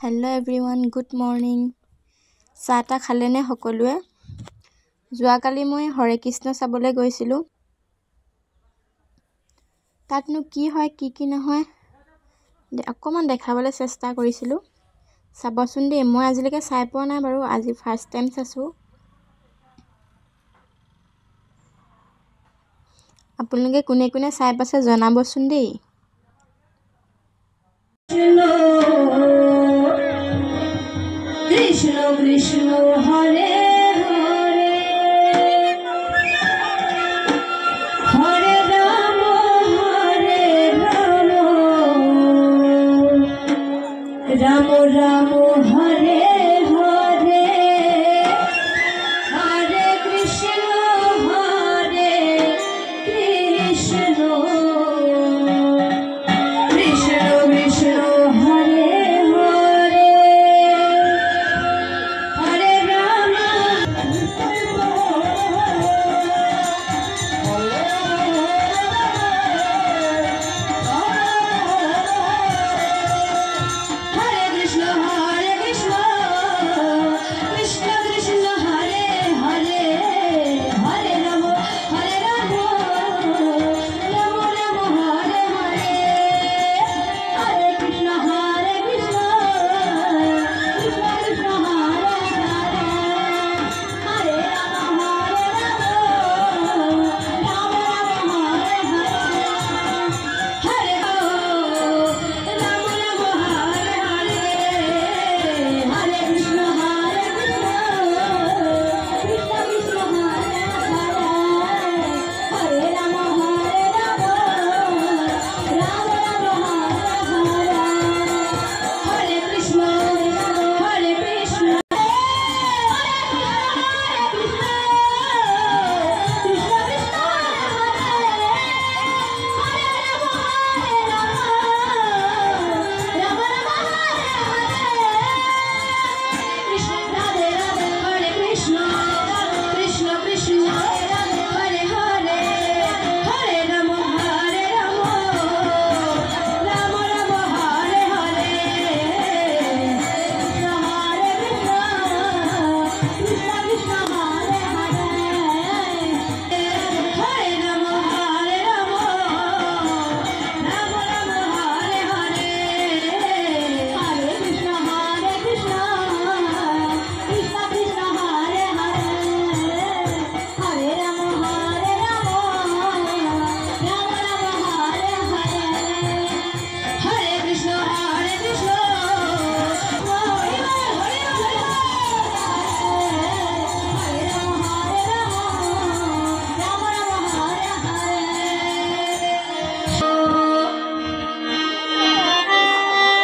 Hello' everyone, good morning. চাহ তাহ খালেনে সকলোৱে? যোৱাকালি মই হৰে কৃষ্ণ চাবলৈ গৈছিলোঁ। তাতনো কি হয় কি নহয় অকণমান দেখাবলৈ চেষ্টা কৰিছিলোঁ। চাবচোন দেই, মই আজিলৈকে চাই পোৱা নাই বাৰু, আজি ফাৰ্ষ্ট টাইম চাইছোঁ। আপোনালোকে কোনে কোনে চাই পাইছে জনাবচোন দেই। কৃষ্ণ কৃষ্ণ হরে হরে হরে রাম রাম রাম হরে হরে হরে কৃষ্ণ কৃষ্ণ কৃষ্ণ কৃষ্ণ হরে হরে হরে রাম হরে কৃষ্ণ কৃষ্ণ কৃষ্ণ হরে হরে হরে রাম রাম রাম হরে হরে হরে কৃষ্ণ কৃষ্ণ কৃষ্ণ হরে হরে হরে রাম রাম রাম হরে হরে হরে রাম রাম হরে হরে হরে কৃষ্ণ কৃষ্ণ কৃষ্ণ হরে হরে হরে রাম হরে রাম রাম হরে হরে হরে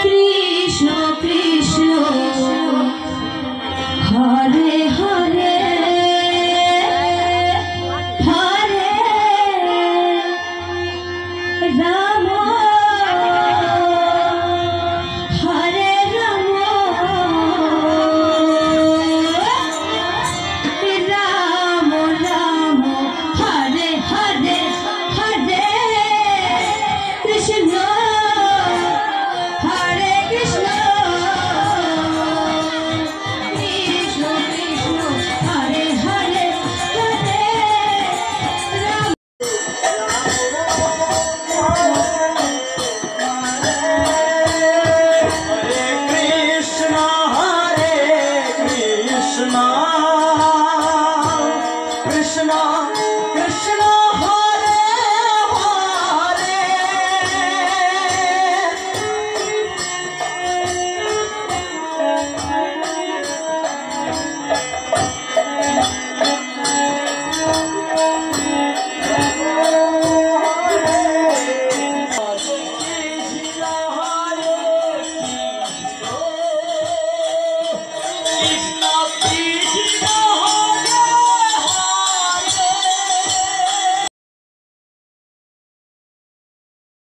কৃষ্ণ কৃষ্ণ হরে হরে হরে রাম হরে রাম রাম রাম হরে হরে হরে কৃষ্ণ হরে কৃষ্ণ